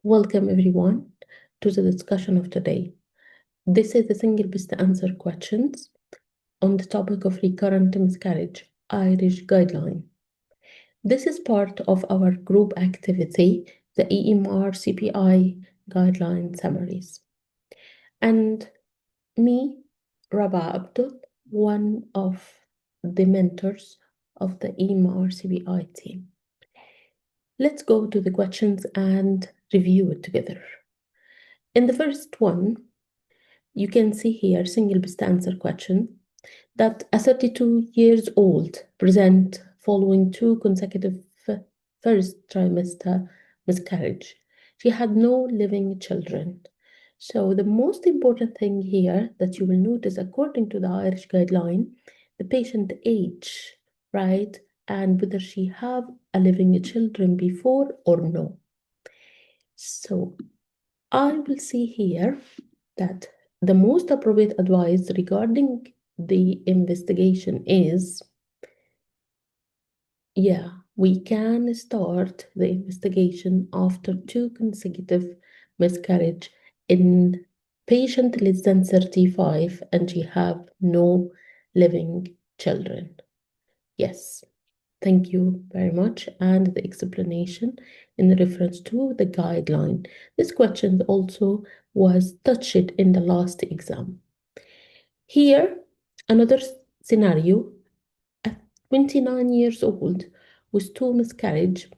Welcome everyone to the discussion of today. This is the single best answer questions on the topic of recurrent miscarriage, Irish guideline. This is part of our group activity, the eMRCPI guideline summaries. And me, Rabaa Abdul, one of the mentors of the eMRCPI team. Let's go to the questions and review it together. In the first one, you can see here single best answer question that a 32 years old present following 2 consecutive first trimester miscarriage. She had no living children. So the most important thing here that you will notice according to the Irish guideline, the patient age, right? And whether she have a living children before or no. So I will see here that the most appropriate advice regarding the investigation is, we can start the investigation after 2 consecutive miscarriage in patient less than 35 and she have no living children. Yes. Thank you very much. And the explanation in reference to the guideline. This question also was touched in the last exam. Here, another scenario, at 29 years old with 2 miscarriage,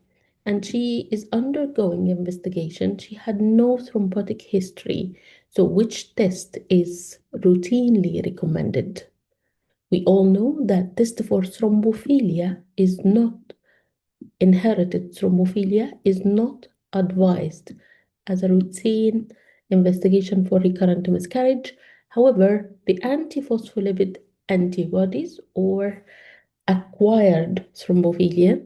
and she is undergoing investigation. She had no thrombotic history. So which test is routinely recommended? We all know that test for thrombophilia is not inherited thrombophilia is not advised as a routine investigation for recurrent miscarriage. However, the antiphospholipid antibodies or acquired thrombophilia,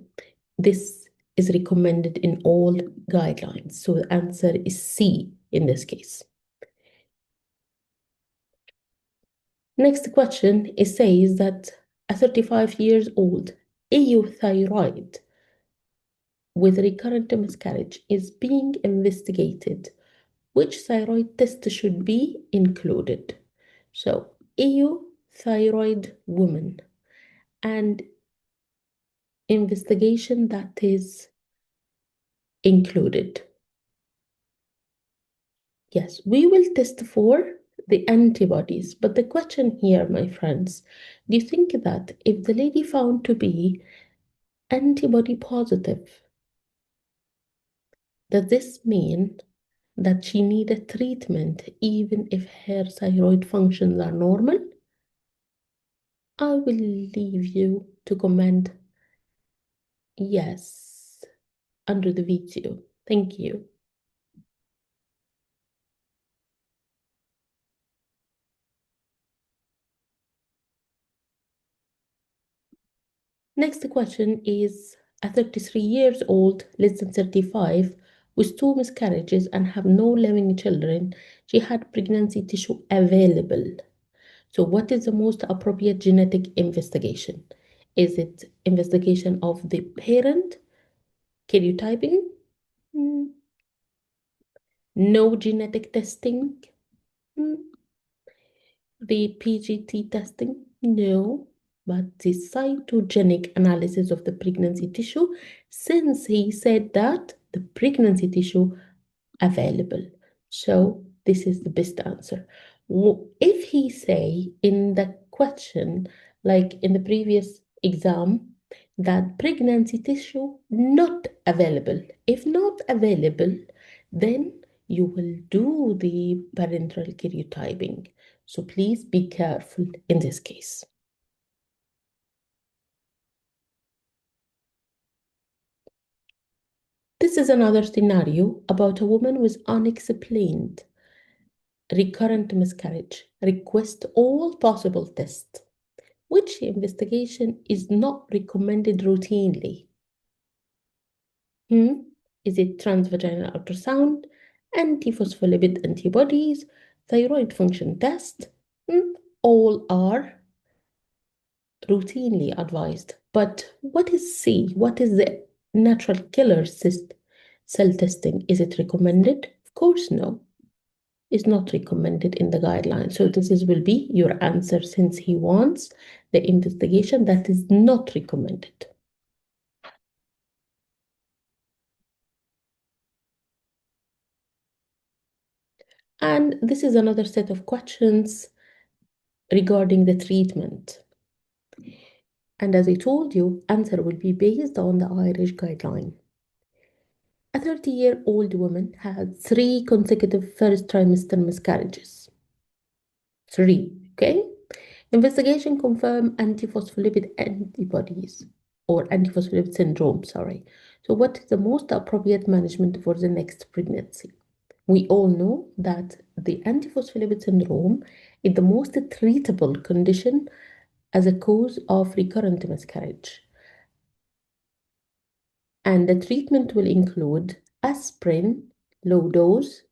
this is recommended in all guidelines. So the answer is C in this case. Next question, it says that a 35 years old euthyroid with recurrent miscarriage is being investigated. Which thyroid test should be included? So, euthyroid woman and investigation that is included. Yes, we will test for the antibodies, but the question here, my friends, do you think that if the lady found to be antibody positive, does this mean that she need a treatment even if her thyroid functions are normal? I will leave you to comment yes under the video. Thank you. Next question is a 33 years old, less than 35, with 2 miscarriages and have no living children. She had pregnancy tissue available. So what is the most appropriate genetic investigation? Is it investigation of the parent, karyotyping? No genetic testing? The PGT testing? No, but the cytogenic analysis of the pregnancy tissue, since he said that the pregnancy tissue available. So this is the best answer. If he say in the question, like in the previous exam, that pregnancy tissue not available, if not available, then you will do the parental karyotyping. So please be careful in this case. This is another scenario about a woman with unexplained recurrent miscarriage. Request all possible tests. Which investigation is not recommended routinely? Is it transvaginal ultrasound, antiphospholipid antibodies, thyroid function test? All are routinely advised. But what is C? What is the natural killer cyst? Cell testing, is it recommended? Of course, no. It's not recommended in the guidelines. So will be your answer, since he wants the investigation that is not recommended. And this is another set of questions regarding the treatment. And as I told you, answer will be based on the Irish guideline. A 30-year-old woman had 3 consecutive first trimester miscarriages. 3, okay? Investigation confirmed antiphospholipid antibodies or antiphospholipid syndrome, sorry. So what is the most appropriate management for the next pregnancy? We all know that the antiphospholipid syndrome is the most treatable condition as a cause of recurrent miscarriage. And the treatment will include aspirin, low dose,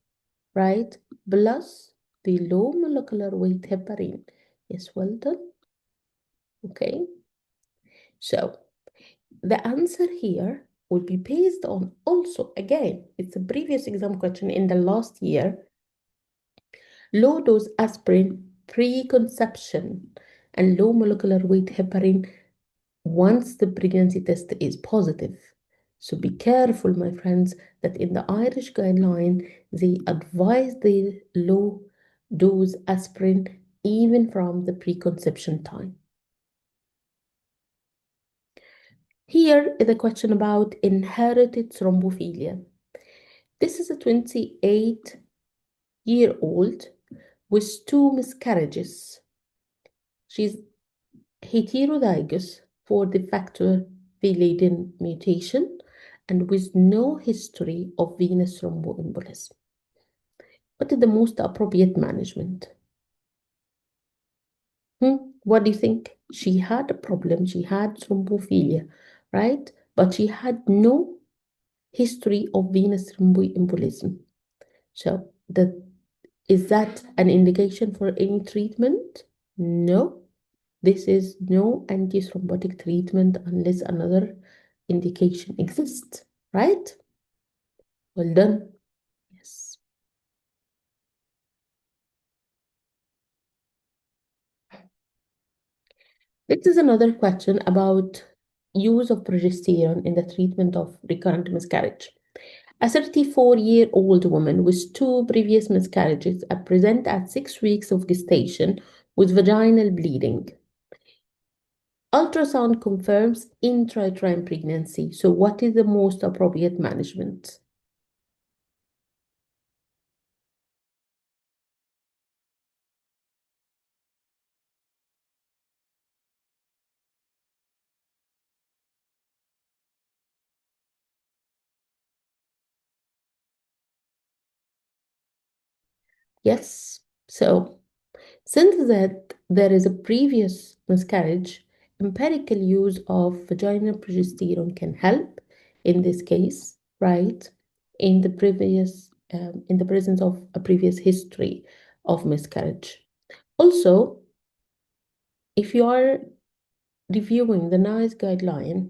right? Plus the low molecular weight heparin. Yes, well done. Okay. So the answer here will be based on also, again, it's a previous exam question in the last year. Low dose aspirin pre-conception and low molecular weight heparin once the pregnancy test is positive. So be careful, my friends, that in the Irish guideline, they advise the low dose aspirin even from the preconception time. Here is a question about inherited thrombophilia. This is a 28-year-old with 2 miscarriages. She's heterozygous for the factor V mutation and with no history of venous thromboembolism. What is the most appropriate management? What do you think? She had a problem, she had thrombophilia, right? But she had no history of venous thromboembolism. So is that an indication for any treatment? No. This is no antithrombotic treatment unless another indication exists, right? Well done. Yes. This is another question about use of progesterone in the treatment of recurrent miscarriage. A 34-year-old woman with 2 previous miscarriages present at 6 weeks of gestation with vaginal bleeding. Ultrasound confirms intrauterine pregnancy. So what is the most appropriate management? Yes. So since that there is a previous miscarriage, empirical use of vaginal progesterone can help in this case, right? In the in the presence of a previous history of miscarriage. Also, if you are reviewing the NICE guideline,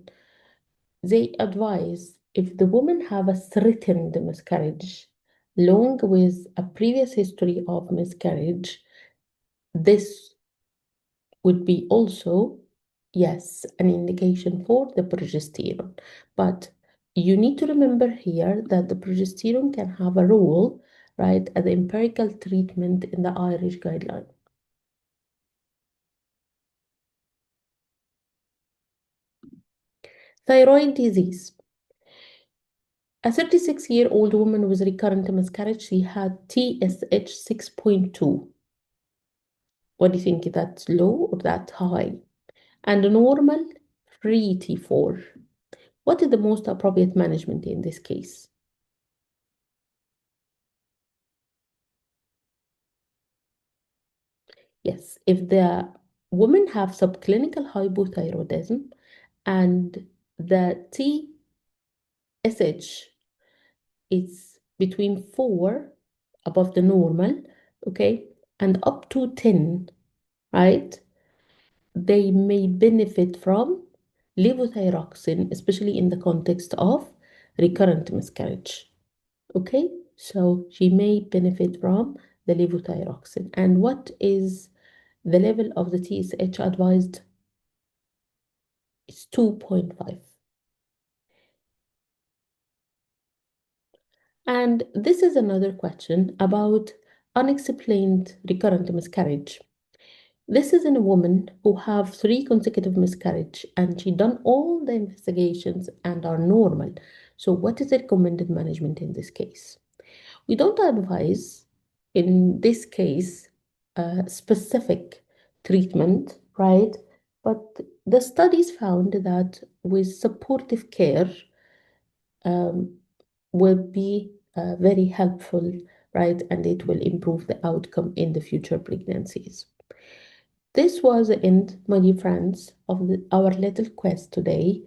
they advise if the woman have a threatened miscarriage, along with a previous history of miscarriage, this would be also, yes, an indication for the progesterone. But you need to remember here that the progesterone can have a role, right, as an empirical treatment in the Irish guideline. Thyroid disease. A 36-year-old woman with recurrent miscarriage, she had TSH 6.2. What do you think? That's low or that high? And normal 3 T4. What is the most appropriate management in this case? Yes, if the women have subclinical hypothyroidism and the TSH is between 4 above the normal, okay, and up to 10, right? They may benefit from levothyroxine, especially in the context of recurrent miscarriage. Okay, so she may benefit from the levothyroxine. And what is the level of the TSH advised? It's 2.5. And this is another question about unexplained recurrent miscarriage. This is in a woman who have 3 consecutive miscarriage and she done all the investigations and are normal. So what is the recommended management in this case? We don't advise in this case a specific treatment, right? But the studies found that with supportive care, um, will be very helpful, right? And it will improve the outcome in the future pregnancies. This was the end, my dear friends, of our little quest today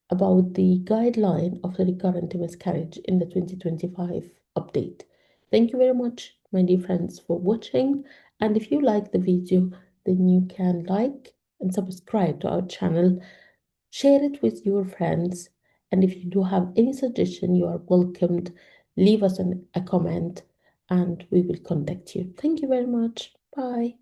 about the guideline of the recurrent miscarriage in the 2025 update. Thank you very much, my dear friends, for watching. And if you like the video, then you can like and subscribe to our channel. Share it with your friends. And if you do have any suggestion, you are welcomed. Leave us a comment and we will contact you. Thank you very much. Bye.